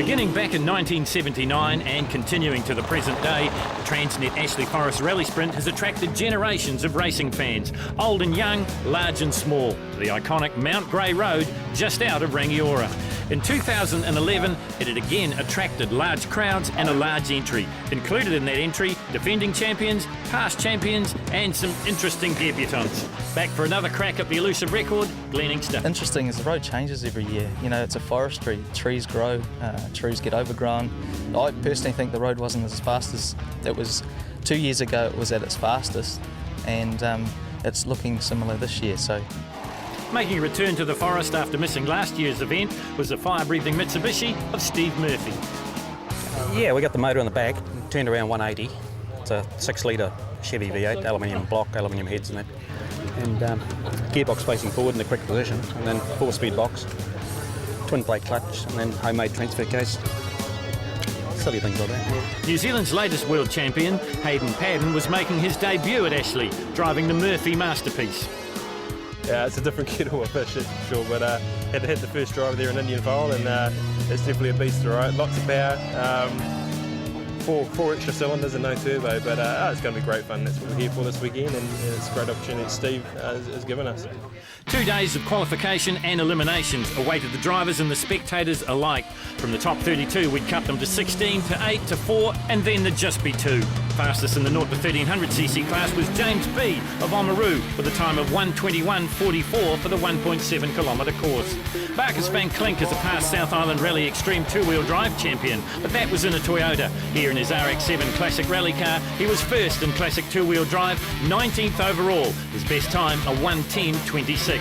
Beginning back in 1979 and continuing to the present day, the TransNet Ashley Forest Rallysprint has attracted generations of racing fans, old and young, large and small, to the iconic Mount Grey Road just out of Rangiora. In 2011, it had again attracted large crowds and a large entry. Included in that entry, defending champions, past champions and some interesting debutants. Back for another crack at the elusive record, Glenn Inkster. Interesting is the road changes every year. You know, it's a forestry, trees grow, trees get overgrown. I personally think the road wasn't as fast as it was 2 years ago. It was at its fastest, and it's looking similar this year. So, making a return to the forest after missing last year's event was the fire-breathing Mitsubishi of Steve Murphy. Yeah, we got the motor on the back, turned around 180. It's a 6-litre Chevy V8, aluminium block, aluminium heads in it. And gearbox facing forward in the correct position, and then 4-speed box, twin plate clutch, and then homemade transfer case. Silly things like that. New Zealand's latest world champion, Hayden Padden, was making his debut at Ashley, driving the Murphy Masterpiece. Yeah, it's a different kettle of fish, that's for sure, but had to hit the first driver there in Indian File, and it's definitely a beast to ride. Lots of power, four extra cylinders and no turbo, but it's going to be great fun. That's what we're here for this weekend, and it's a great opportunity that Steve has given us. 2 days of qualification and eliminations awaited the drivers and the spectators alike. From the top 32, we'd cut them to 16, to 8, to 4, and then there'd just be 2. Fastest in the 0 to 1300cc class was James B of Oamaru with a time of 1:21.44 for the 1.7 kilometre course. Marcus van Klink is a past South Island Rally Extreme 2-wheel drive champion, but that was in a Toyota. Here in his RX-7 Classic Rally car, he was first in Classic 2-wheel drive, 19th overall. His best time, a 1:10.26.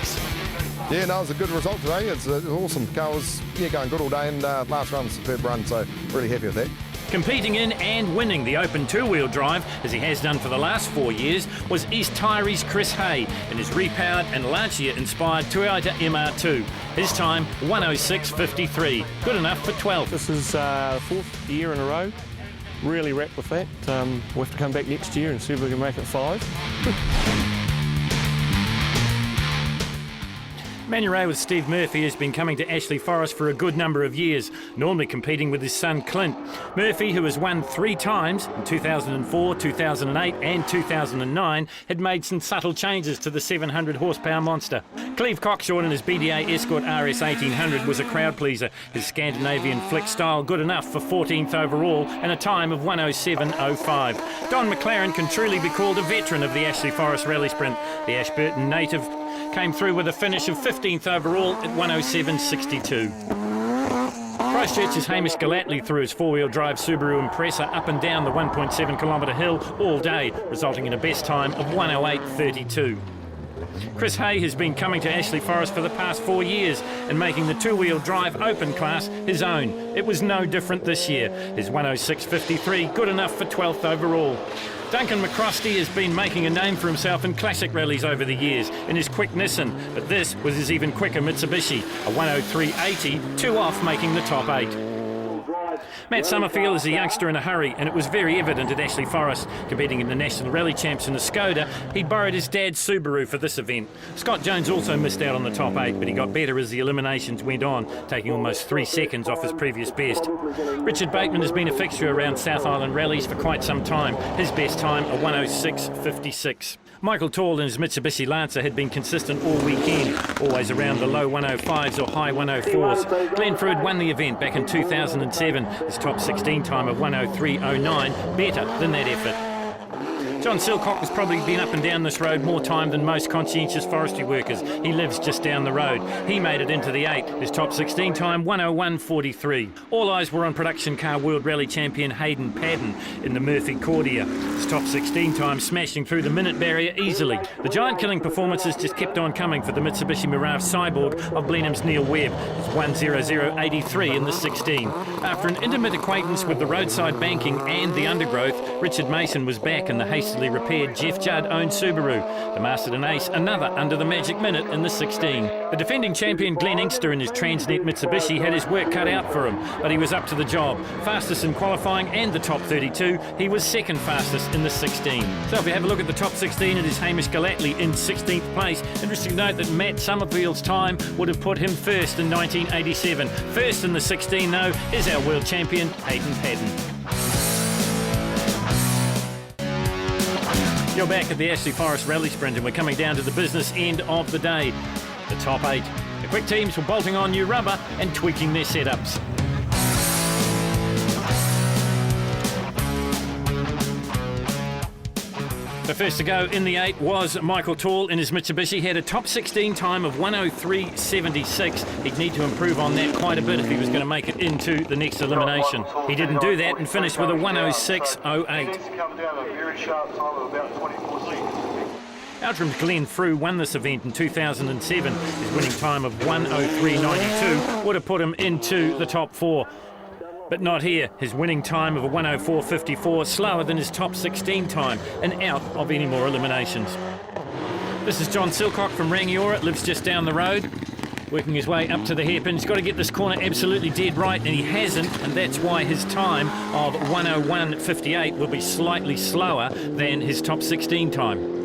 Yeah, no, it was a good result today. It's awesome. Car was going good all day, and last run was a superb run, so really happy with that. Competing in and winning the Open 2-wheel drive, as he has done for the last 4 years, was East Tyrie's Chris Hay in his repowered and Lancia-inspired Toyota MR2. His time, 1:06.53. Good enough for 12th. This is the 4th year in a row. Really wrapped with that. We'll have to come back next year and see if we can make it 5. Manuray with Steve Murphy has been coming to Ashley Forest for a good number of years, normally competing with his son Clint. Murphy, who has won 3 times, in 2004, 2008 and 2009, had made some subtle changes to the 700 horsepower monster. Cleve Cockshorn in his BDA Escort RS 1800 was a crowd pleaser, his Scandinavian flick style good enough for 14th overall and a time of 1:07.05. Don McLaren can truly be called a veteran of the Ashley Forest Rallysprint. The Ashburton native came through with a finish of 15th overall at 1:07.62. Christchurch's Hamish Gallatley threw his 4-wheel drive Subaru Impreza up and down the 1.7 kilometre hill all day, resulting in a best time of 1:08.32. Chris Hay has been coming to Ashley Forest for the past 4 years and making the 2-wheel drive open class his own. It was no different this year. His 1:06.53 good enough for 12th overall. Duncan McCrosty has been making a name for himself in classic rallies over the years in his quick Nissan, but this was his even quicker Mitsubishi, a 1:03.80, 2 off making the top 8. Matt Summerfield is a youngster in a hurry, and it was very evident at Ashley Forest. Competing in the National Rally Champs in a Skoda, he borrowed his dad's Subaru for this event. Scott Jones also missed out on the top 8, but he got better as the eliminations went on, taking almost 3 seconds off his previous best. Richard Bateman has been a fixture around South Island rallies for quite some time. His best time, a 1:06.56. Michael Tall in his Mitsubishi Lancer had been consistent all weekend, always around the low 1:05s or high 1:04s. Glenn Fruid won the event back in 2007, his top 16 time of 1:03.09, better than that effort. John Silcock has probably been up and down this road more time than most conscientious forestry workers. He lives just down the road. He made it into the 8. His top 16 time, 1:01.43. All eyes were on production car World Rally champion Hayden Padden in the Murphy Cordia. His top 16 time smashing through the minute barrier easily. The giant-killing performances just kept on coming for the Mitsubishi Mirage Cyborg of Blenheim's Neil Webb. It's 1:00.83 in the 16. After an intimate acquaintance with the roadside banking and the undergrowth, Richard Mason was back in the Hastings hastily repaired Jeff Judd-owned Subaru. The Masterton ace, another under the magic minute in the 16. The defending champion Glenn Inkster in his TransNet Mitsubishi had his work cut out for him, but he was up to the job. Fastest in qualifying and the top 32, he was second fastest in the 16. So if you have a look at the top 16, it is Hamish Gallatley in 16th place. Interesting to note that Matt Summerfield's time would have put him first in 1987. First in the 16, though, is our world champion, Hayden Paddon. You're back at the Ashley Forest Rallysprint, and we're coming down to the business end of the day. The top 8. The quick teams were bolting on new rubber and tweaking their setups. The first to go in the 8 was Michael Tall in his Mitsubishi. He had a top 16 time of 103.76. He'd need to improve on that quite a bit if he was going to make it into the next elimination. He didn't do that and finished with a 106.08. Outram's Glenn Frew won this event in 2007. His winning time of 103.92 would have put him into the top 4. But not here. His winning time of a 104.54, slower than his top 16 time, and out of any more eliminations. This is John Silcock from Rangiora, lives just down the road, working his way up to the hairpin. He's got to get this corner absolutely dead right, and he hasn't, and that's why his time of 101.58 will be slightly slower than his top 16 time.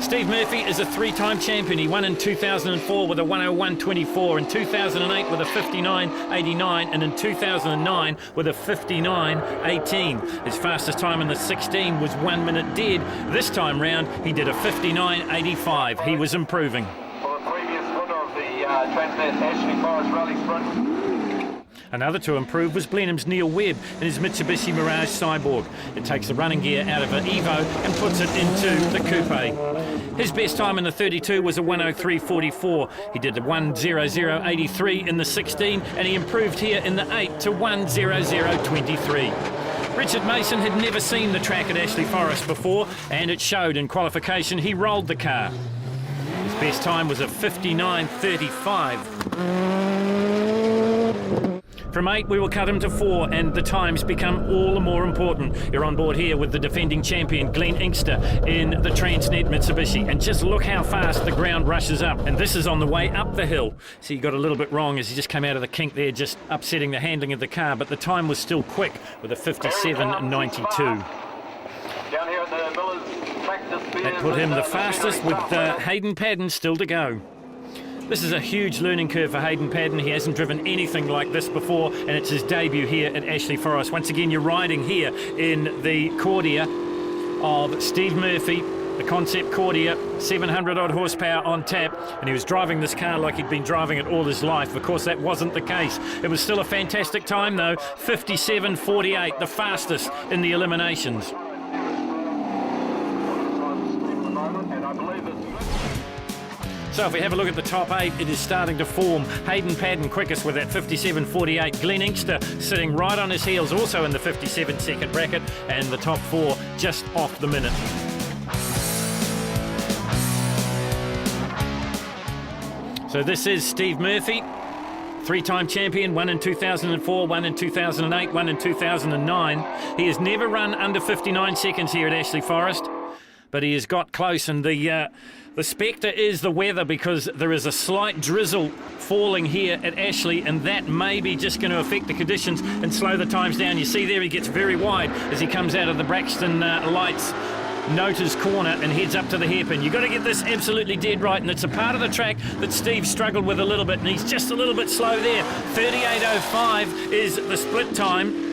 Steve Murphy is a 3-time champion. He won in 2004 with a 101.24, in 2008 with a 59.89, and in 2009 with a 59.18. His fastest time in the 16 was 1 minute dead. This time round, he did a 59.85. He was improving. For the previous winner of the TransNet Ashley Forest Rallysprint. Another to improve was Blenheim's Neil Webb in his Mitsubishi Mirage Cyborg. It takes the running gear out of an Evo and puts it into the coupe. His best time in the 32 was a 103.44. He did a 100.83 in the 16, and he improved here in the 8 to 100.23. Richard Mason had never seen the track at Ashley Forest before, and it showed in qualification. He rolled the car. His best time was a 59.35. From 8, we will cut him to 4, and the times become all the more important. You're on board here with the defending champion, Glenn Inkster, in the TransNet Mitsubishi. And just look how fast the ground rushes up. And this is on the way up the hill. So he got a little bit wrong as he just came out of the kink there, just upsetting the handling of the car. But the time was still quick with a 57.92. That put him the fastest with Hayden Paddon still to go. This is a huge learning curve for Hayden Paddon. He hasn't driven anything like this before, and it's his debut here at Ashley Forest. Once again, you're riding here in the Cordia of Steve Murphy, the Concept Cordia, 700 odd horsepower on tap, and he was driving this car like he'd been driving it all his life. Of course, that wasn't the case. It was still a fantastic time though, 57.48, the fastest in the eliminations. So if we have a look at the top 8, it is starting to form. Hayden Paddon quickest with that 57.48. Glenn Inkster sitting right on his heels, also in the 57-second bracket, and the top 4 just off the minute. So this is Steve Murphy, 3-time champion, one in 2004, one in 2008, one in 2009. He has never run under 59 seconds here at Ashley Forest, but he has got close, and the spectre is the weather, because there is a slight drizzle falling here at Ashley, and that may be just going to affect the conditions and slow the times down. You see there he gets very wide as he comes out of the Braxton Lights Nota's corner and heads up to the hairpin. You've got to get this absolutely dead right, and it's a part of the track that Steve struggled with a little bit, and he's just a little bit slow there. 38.05 is the split time.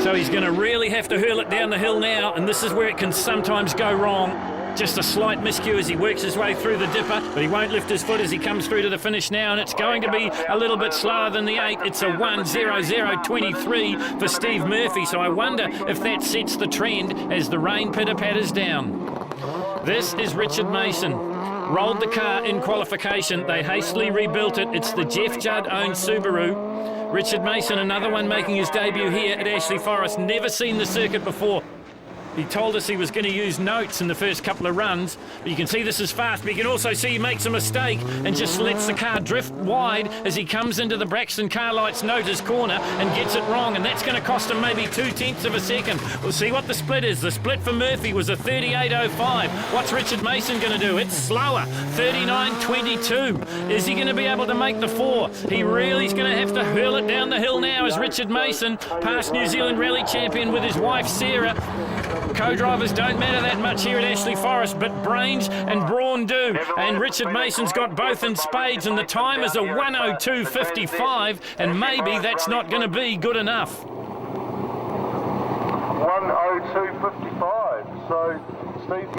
So he's going to really have to hurl it down the hill now, and this is where it can sometimes go wrong. Just a slight miscue as he works his way through the dipper, but he won't lift his foot as he comes through to the finish now, and it's going to be a little bit slower than the 8. It's a 1:00:23 for Steve Murphy, so I wonder if that sets the trend as the rain pitter-patters down. This is Richard Mason. Rolled the car in qualification. They hastily rebuilt it. It's the Jeff Judd-owned Subaru. Richard Mason, another one making his debut here at Ashley Forest. Never seen the circuit before. He told us he was going to use notes in the first couple of runs, but you can see this is fast, but you can also see he makes a mistake and just lets the car drift wide as he comes into the Braxton car lights Nota's corner and gets it wrong, and that's going to cost him maybe 0.2 of a second. We'll see what the split is. The split for Murphy was a 38.05. What's Richard Mason going to do? It's slower, 39.22. Is he going to be able to make the 4? He really is going to have to hurl it down the hill now as Richard Mason, past New Zealand rally champion with his wife Sarah. Co-drivers don't matter that much here at Ashley Forest, but brains and brawn do. And Richard Mason's got both in spades, and the time is a 1:02.55, and maybe that's not going to be good enough. 1:02.55. So Steve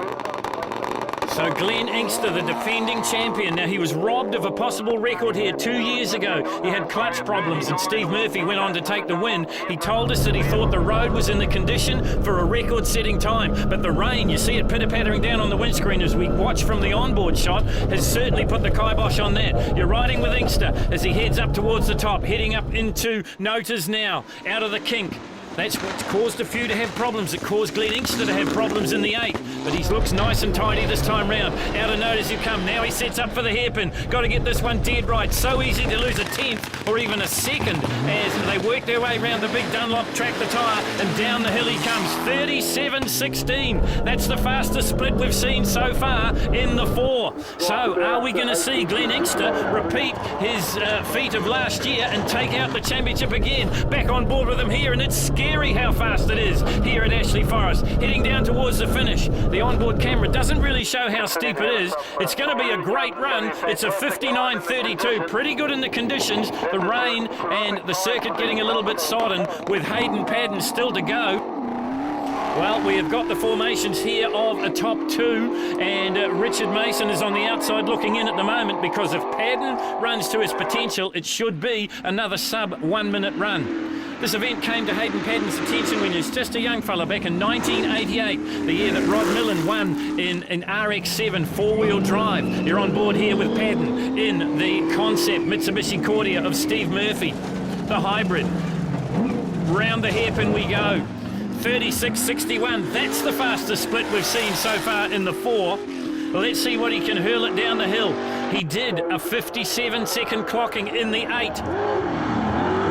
So Glenn Inkster, the defending champion. Now, he was robbed of a possible record here 2 years ago. He had clutch problems and Steve Murphy went on to take the win. He told us that he thought the road was in the condition for a record-setting time. But the rain, you see it pitter-pattering down on the windscreen as we watch from the onboard shot, has certainly put the kibosh on that. You're riding with Inkster as he heads up towards the top, heading up into Nota's now, out of the kink. That's what's caused a few to have problems. It caused Glenn Inkster to have problems in the 8, but he looks nice and tidy this time round. Out of note as you come. Now he sets up for the hairpin. Got to get this one dead right. So easy to lose a 10th or even a second as they work their way around the big Dunlop track, the tyre, and down the hill he comes. 37.16. That's the fastest split we've seen so far in the 4. So are we going to see Glenn Inkster repeat his feat of last year and take out the championship again? Back on board with him here, and it's scary how fast it is here at Ashley Forest. Heading down towards the finish. The onboard camera doesn't really show how steep it is. It's going to be a great run. It's a 59.32. Pretty good in the conditions. The rain and the circuit getting a little bit sodden with Hayden Padden still to go. Well, we have got the formations here of a top 2, and Richard Mason is on the outside looking in at the moment, because if Padden runs to his potential, it should be another sub 1 minute run. This event came to Hayden Padden's attention when he was just a young fella back in 1988, the year that Rod Millen won in an RX-7 four-wheel drive. You're on board here with Padden in the concept Mitsubishi Cordia of Steve Murphy, the hybrid. Round the hairpin we go. 36.61. That's the fastest split we've seen so far in the 4. Let's see what he can hurl it down the hill. He did a 57-second clocking in the 8.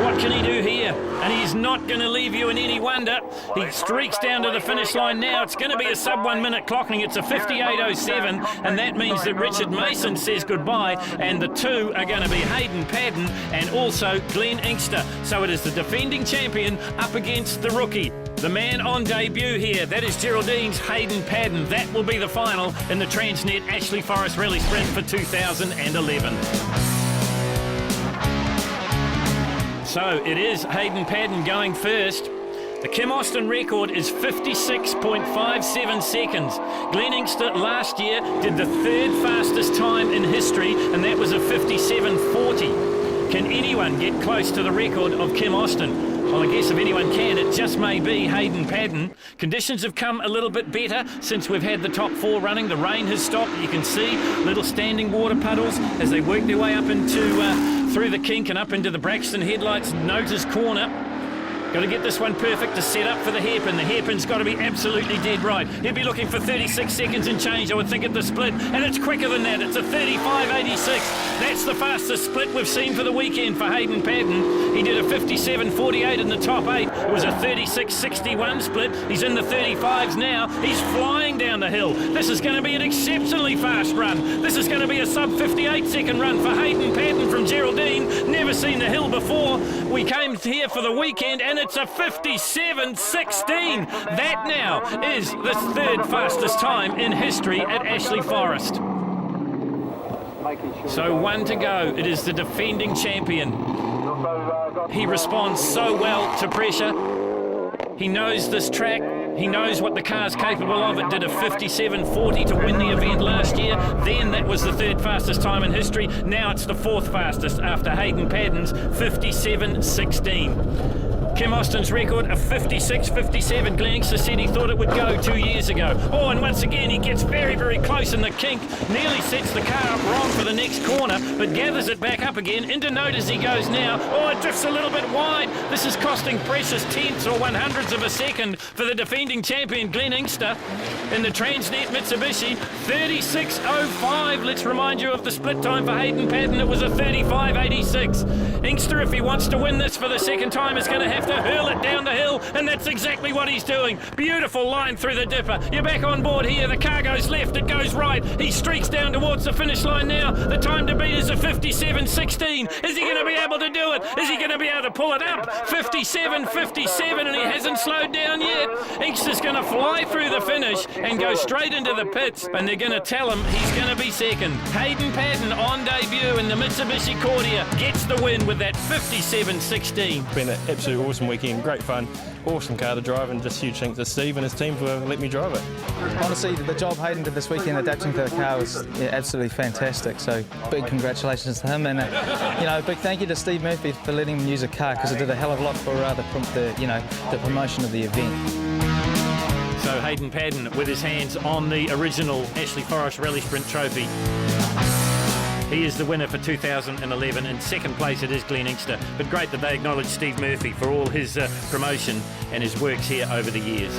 What can he do here? And he's not going to leave you in any wonder. He streaks down to the finish line now. It's going to be a sub 1 minute clocking. It's a 58.07, and that means that Richard Mason says goodbye, and the 2 are going to be Hayden Padden and also Glenn Inkster. So it is the defending champion up against the rookie. The man on debut here, that is Geraldine's Hayden Padden. That will be the final in the TransNet Ashley Forest Rallysprint for 2011. So it is Hayden Padden going first. The Kim Austin record is 56.57 seconds. Glenn Inkster last year did the 3rd fastest time in history, and that was a 57.40. Can anyone get close to the record of Kim Austin? Well, I guess if anyone can, it just may be Hayden Padden. Conditions have come a little bit better since we've had the top 4 running. The rain has stopped. You can see little standing water puddles as they work their way up into through the kink and up into the Braxton headlights Nota's corner. Got to get this one perfect to set up for the hairpin. The hairpin's got to be absolutely dead right. He'll be looking for 36 seconds and change, I would think, at the split. And it's quicker than that. It's a 35.86. That's the fastest split we've seen for the weekend for Hayden Padden. He did a 57.48 in the top 8. It was a 36.61 split. He's in the 35s now. He's flying down the hill. This is going to be an exceptionally fast run. This is going to be a sub 58-second run for Hayden Padden from Geraldine. Never seen the hill before. We came here for the weekend, and it's a 57.16. That now is the 3rd fastest time in history at Ashley Forest. So 1 to go. It is the defending champion. He responds so well to pressure. He knows this track. He knows what the car's capable of. It did a 57.40 to win the event last year. Then that was the 3rd fastest time in history. Now it's the 4th fastest after Hayden Padden's 57.16. Kim Austin's record, a 56.57. Gleningster said he thought it would go 2 years ago. Oh, and once again he gets very, very close in the kink. Nearly sets the car up wrong for the next corner, but gathers it back up again. Into note as he goes now. Oh, it drifts a little bit wide. This is costing precious tenths or 100ths of a second for the defending champion Glenn Inkster in the TransNet Mitsubishi. 36.05. Let's remind you of the split time for Hayden Patton. It was a 35.86. Inkster, if he wants to win this for the second time, is going to have to hurl it down the hill, and that's exactly what he's doing. Beautiful line through the dipper. You're back on board here. The car goes left, it goes right. He streaks down towards the finish line now. The time to beat is a 57.16. Is he going to be able to do it? Is he going to be able to pull it up? 57.57, and he hasn't slowed down yet. Inkster's going to fly through the finish and go straight into the pits, and they're going to tell him he's going to be second. Hayden Patton on debut in the Mitsubishi Cordia gets the win with that 57.16. Been an absolutely awesome weekend, great fun, awesome car to drive, and just huge thanks to Steve and his team for letting me drive it. Honestly, the job Hayden did this weekend adapting to the car was absolutely fantastic. So big congratulations to him, and big thank you to Steve Murphy for letting him use a car, because it did a hell of a lot for the promotion of the event. So Hayden Patton with his hands on the original Ashley Forrest Rallysprint trophy. He is the winner for 2011. In second place it is Glenn Inkster. But great that they acknowledge Steve Murphy for all his promotion and his works here over the years.